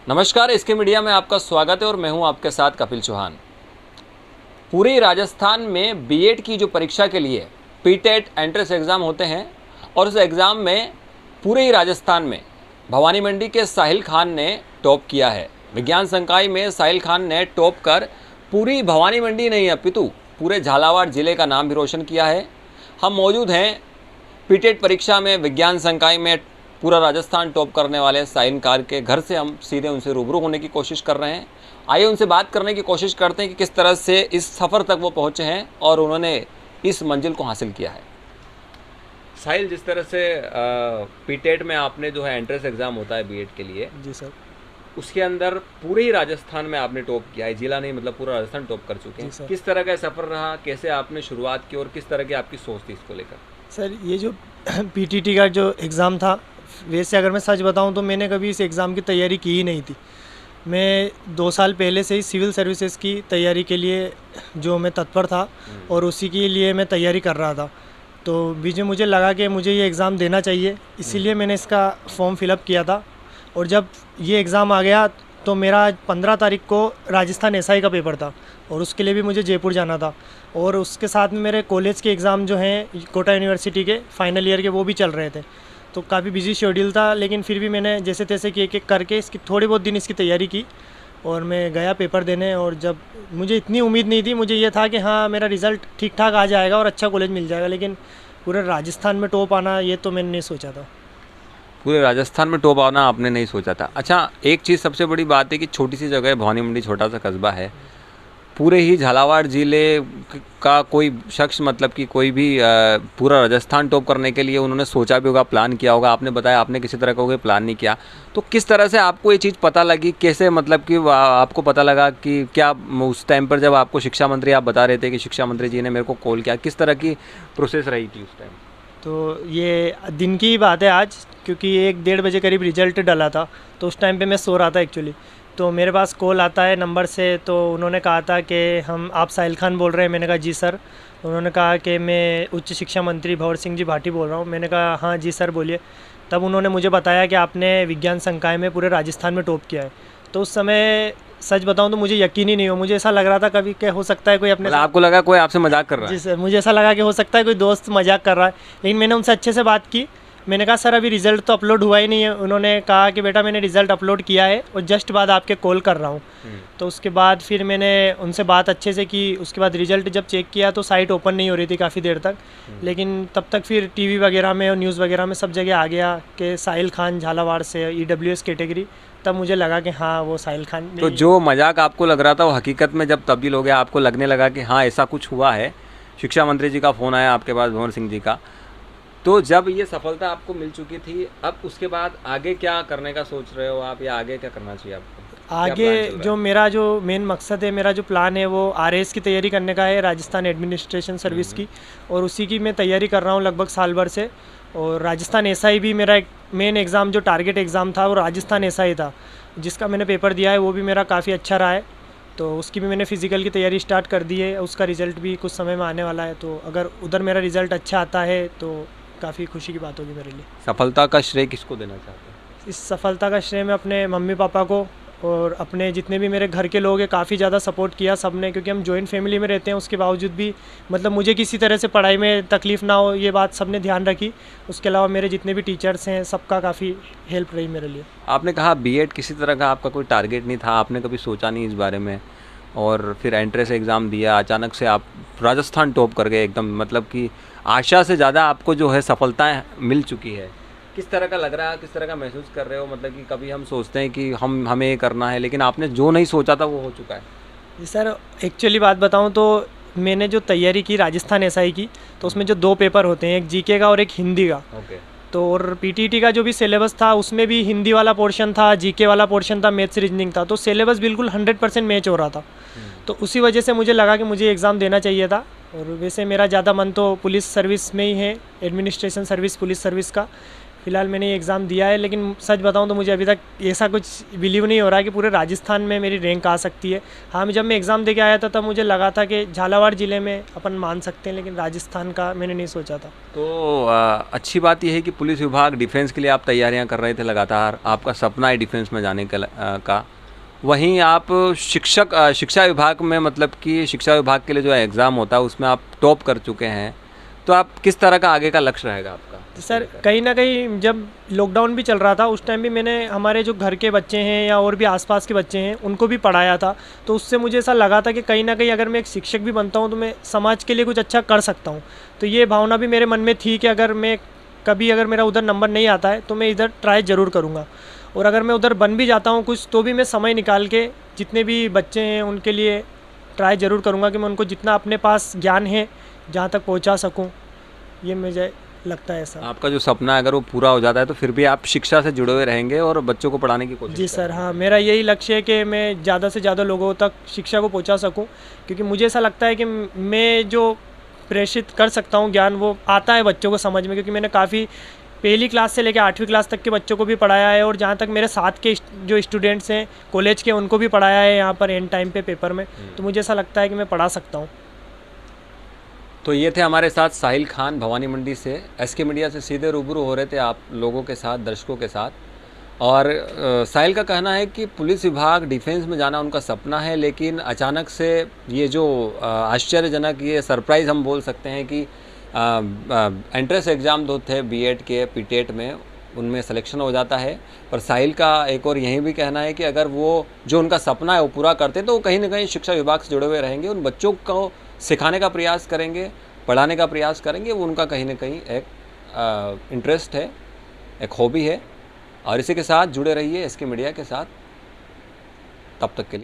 नमस्कार, इसके मीडिया में आपका स्वागत है और मैं हूं आपके साथ कपिल चौहान। पूरे राजस्थान में बीएड की जो परीक्षा के लिए पीटेट एंट्रेंस एग्ज़ाम होते हैं और उस एग्ज़ाम में पूरे ही राजस्थान में भवानी मंडी के साहिल खान ने टॉप किया है। विज्ञान संकाय में साहिल खान ने टॉप कर पूरी भवानी मंडी नहीं अपितु पूरे झालावाड़ ज़िले का नाम भी रोशन किया है। हम मौजूद हैं पीटेट परीक्षा में विज्ञान संकाय में पूरा राजस्थान टॉप करने वाले साहिल खान के घर से हम सीधे उनसे रूबरू होने की कोशिश कर रहे हैं। आइए उनसे बात करने की कोशिश करते हैं कि किस तरह से इस सफ़र तक वो पहुंचे हैं और उन्होंने इस मंजिल को हासिल किया है। साहिल, जिस तरह से पीटेट में आपने जो है एंट्रेंस एग्ज़ाम होता है बीएड के लिए, जी सर, उसके अंदर पूरे ही राजस्थान में आपने टॉप किया है, जिला नहीं मतलब पूरा राजस्थान टॉप कर चुके हैं। किस तरह का सफ़र रहा, कैसे आपने शुरुआत की और किस तरह की आपकी सोच थी इसको लेकर? सर ये जो पीटीटी का जो एग्ज़ाम था, वैसे अगर मैं सच बताऊं तो मैंने कभी इस एग्ज़ाम की तैयारी की ही नहीं थी। मैं 2 साल पहले से ही सिविल सर्विसेज की तैयारी के लिए जो मैं तत्पर था और उसी के लिए मैं तैयारी कर रहा था। तो बीच में मुझे लगा कि मुझे ये एग्ज़ाम देना चाहिए, इसीलिए मैंने इसका फॉर्म फिलअप किया था। और जब ये एग्ज़ाम आ गया तो मेरा 15 तारीख को राजस्थान एसआई का पेपर था और उसके लिए भी मुझे जयपुर जाना था। और उसके साथ में मेरे कॉलेज के एग्ज़ाम जो हैं कोटा यूनिवर्सिटी के फाइनल ईयर के, वो भी चल रहे थे। तो काफ़ी बिजी शेड्यूल था, लेकिन फिर भी मैंने जैसे तैसे एक एक करके इसकी थोड़ी बहुत दिन इसकी तैयारी की और मैं गया पेपर देने। और जब मुझे इतनी उम्मीद नहीं थी, मुझे ये था कि हाँ मेरा रिज़ल्ट ठीक ठाक आ जाएगा और अच्छा कॉलेज मिल जाएगा, लेकिन पूरे राजस्थान में टॉप आना ये तो मैंने नहीं सोचा था। पूरे राजस्थान में टॉप आना आपने नहीं सोचा था। अच्छा, एक चीज़ सबसे बड़ी बात है कि छोटी सी जगह है भवानी मंडी, छोटा सा कस्बा है। पूरे ही झालावाड़ ज़िले का कोई शख्स मतलब कि कोई भी पूरा राजस्थान टॉप करने के लिए उन्होंने सोचा भी होगा, प्लान किया होगा। आपने बताया आपने किसी तरह का कोई प्लान नहीं किया, तो किस तरह से आपको ये चीज़ पता लगी, कैसे मतलब कि आपको पता लगा कि क्या उस टाइम पर जब आपको शिक्षा मंत्री आप बता रहे थे कि शिक्षा मंत्री जी ने मेरे को कॉल किया, किस तरह की प्रोसेस रही थी उस टाइम? तो ये दिन की बात है आज, क्योंकि 1-1:30 बजे करीब रिजल्ट डला था। तो उस टाइम पे मैं सो रहा था एक्चुअली। तो मेरे पास कॉल आता है नंबर से, तो उन्होंने कहा था कि आप साहिल खान बोल रहे हैं? मैंने कहा जी सर। उन्होंने कहा कि मैं उच्च शिक्षा मंत्री भंवर सिंह जी भाटी बोल रहा हूँ। मैंने कहा हाँ जी सर बोलिए। तब उन्होंने मुझे बताया कि आपने विज्ञान संकाय में पूरे राजस्थान में टॉप किया है। तो उस समय सच बताऊं तो मुझे यकीन ही नहीं हो, मुझे ऐसा लग रहा था कभी कि हो सकता है कोई अपने आपको लगा कोई आपसे मजाक कर रहा है? जी सर, मुझे ऐसा लगा कि हो सकता है कोई दोस्त मजाक कर रहा है। लेकिन मैंने उनसे अच्छे से बात की। मैंने कहा सर अभी रिज़ल्ट तो अपलोड हुआ ही नहीं है। उन्होंने कहा कि बेटा मैंने रिज़ल्ट अपलोड किया है और जस्ट बाद आपके कॉल कर रहा हूँ। तो उसके बाद फिर मैंने उनसे बात अच्छे से की। उसके बाद रिज़ल्ट जब चेक किया तो साइट ओपन नहीं हो रही थी काफ़ी देर तक, लेकिन तब तक फिर टीवी वगैरह में और न्यूज़ वगैरह में सब जगह आ गया कि साहिल खान झालावाड़ से EWS कैटेगरी। तब मुझे लगा कि हाँ वो साहिल खान। तो जो मजाक आपको लग रहा था वो हकीकत में जब तब्दील हो गया, आपको लगने लगा कि हाँ ऐसा कुछ हुआ है, शिक्षा मंत्री जी का फ़ोन आया आपके पास, भंवर सिंह जी का, तो जब ये सफलता आपको मिल चुकी थी, अब उसके बाद आगे क्या करने का सोच रहे हो आप, या आगे क्या करना चाहिए आपको? आगे जो मेरा जो मेन मकसद है, मेरा जो प्लान है वो RAS की तैयारी करने का है, राजस्थान एडमिनिस्ट्रेशन सर्विस की। और उसी की मैं तैयारी कर रहा हूँ लगभग साल भर से। और राजस्थान एसआई भी मेरा एक मेन एग्ज़ाम, जो टारगेट एग्ज़ाम था वो राजस्थान एसआई था, जिसका मैंने पेपर दिया है। वो भी मेरा काफ़ी अच्छा रहा है, तो उसकी भी मैंने फ़िज़िकल की तैयारी स्टार्ट कर दी है। उसका रिज़ल्ट भी कुछ समय में आने वाला है, तो अगर उधर मेरा रिज़ल्ट अच्छा आता है तो काफ़ी खुशी की बात होगी मेरे लिए। सफलता का श्रेय किसको देना चाहते हैं? इस सफलता का श्रेय मैं अपने मम्मी पापा को और अपने जितने भी मेरे घर के लोग हैं, काफ़ी ज़्यादा सपोर्ट किया सबने, क्योंकि हम जॉइंट फैमिली में रहते हैं। उसके बावजूद भी मतलब मुझे किसी तरह से पढ़ाई में तकलीफ़ ना हो, ये बात सबने ध्यान रखी। उसके अलावा मेरे जितने भी टीचर्स हैं, सबका काफ़ी हेल्प रही मेरे लिए। आपने कहा बीएड किसी तरह का आपका कोई टारगेट नहीं था, आपने कभी सोचा नहीं इस बारे में, और फिर एंट्रेंस एग्ज़ाम दिया, अचानक से आप राजस्थान टॉप कर गए एकदम, मतलब कि आशा से ज़्यादा आपको जो है सफलताएँ मिल चुकी है। किस तरह का लग रहा है, किस तरह का महसूस कर रहे हो? मतलब कि कभी हम सोचते हैं कि हमें ये करना है, लेकिन आपने जो नहीं सोचा था वो हो चुका है। जी सर, एक्चुअली बात बताऊं तो मैंने जो तैयारी की राजस्थान एसआई की, तो उसमें जो 2 पेपर होते हैं, एक जीके का और एक हिंदी का। ओके। तो और पीटीटी का जो भी सिलेबस था उसमें भी हिंदी वाला पोर्शन था, जीके वाला पोर्शन था, मैथ्स रीजनिंग था। तो सिलेबस बिल्कुल 100% मैच हो रहा था। तो उसी वजह से मुझे लगा कि मुझे एग्ज़ाम देना चाहिए था। और वैसे मेरा ज़्यादा मन तो पुलिस सर्विस में ही है, एडमिनिस्ट्रेशन सर्विस, पुलिस सर्विस का। फ़िलहाल मैंने ये एग्ज़ाम दिया है, लेकिन सच बताऊं तो मुझे अभी तक ऐसा कुछ बिलीव नहीं हो रहा है कि पूरे राजस्थान में मेरी रैंक आ सकती है। हाँ, जब मैं एग्ज़ाम दे के आया था तब मुझे लगा था कि झालावाड़ ज़िले में अपन मान सकते हैं, लेकिन राजस्थान का मैंने नहीं सोचा था। तो अच्छी बात यह है कि पुलिस विभाग डिफेंस के लिए आप तैयारियां कर रहे थे लगातार, आपका सपना है डिफेंस में जाने का। वहीं आप शिक्षा विभाग में, मतलब कि शिक्षा विभाग के लिए जो एग्ज़ाम होता है उसमें आप टॉप कर चुके हैं, तो आप किस तरह का आगे का लक्ष्य रहेगा आपका? तो सर, कहीं ना कहीं जब लॉकडाउन भी चल रहा था उस टाइम भी मैंने हमारे जो घर के बच्चे हैं या और भी आसपास के बच्चे हैं उनको भी पढ़ाया था। तो उससे मुझे ऐसा लगा था कि कहीं ना कहीं अगर मैं एक शिक्षक भी बनता हूँ तो मैं समाज के लिए कुछ अच्छा कर सकता हूँ। तो ये भावना भी मेरे मन में थी कि अगर मेरा उधर नंबर नहीं आता है तो मैं इधर ट्राई ज़रूर करूँगा, और अगर मैं उधर बन भी जाता हूँ कुछ तो भी मैं समय निकाल के जितने भी बच्चे हैं उनके लिए ट्राई ज़रूर करूँगा कि मैं उनको जितना अपने पास ज्ञान है जहाँ तक पहुँचा सकूँ। ये मुझे लगता है ऐसा। आपका जो सपना है अगर वो पूरा हो जाता है तो फिर भी आप शिक्षा से जुड़े हुए रहेंगे और बच्चों को पढ़ाने की कोशिश जी सर, हाँ, मेरा यही लक्ष्य है कि मैं ज़्यादा से ज़्यादा लोगों तक शिक्षा को पहुंचा सकूं, क्योंकि मुझे ऐसा लगता है कि मैं जो प्रेषित कर सकता हूं ज्ञान वो आता है बच्चों को समझ में, क्योंकि मैंने काफ़ी पहली क्लास से लेकर 8वीं क्लास तक के बच्चों को भी पढ़ाया है, और जहाँ तक मेरे साथ के जो स्टूडेंट्स हैं कॉलेज के उनको भी पढ़ाया है यहाँ पर एंड टाइम पे पेपर में। तो मुझे ऐसा लगता है कि मैं पढ़ा सकता हूँ। तो ये थे हमारे साथ साहिल खान भवानी मंडी से। एसके मीडिया से सीधे रूबरू हो रहे थे आप लोगों के साथ, दर्शकों के साथ। और साहिल का कहना है कि पुलिस विभाग डिफेंस में जाना उनका सपना है, लेकिन अचानक से ये जो आश्चर्यजनक, ये सरप्राइज़ हम बोल सकते हैं कि एंट्रेंस एग्ज़ाम दो थे बीएड के पीटेट में, उनमें सिलेक्शन हो जाता है। पर साहिल का एक और यही भी कहना है कि अगर वो जो उनका सपना है वो पूरा करते हैं तो वो कहीं ना कहीं शिक्षा विभाग से जुड़े हुए रहेंगे, उन बच्चों को सिखाने का प्रयास करेंगे, पढ़ाने का प्रयास करेंगे। वो उनका कहीं ना कहीं एक इंटरेस्ट है, एक हॉबी है। और इसी के साथ जुड़े रहिए एसके मीडिया के साथ। तब तक के लिए।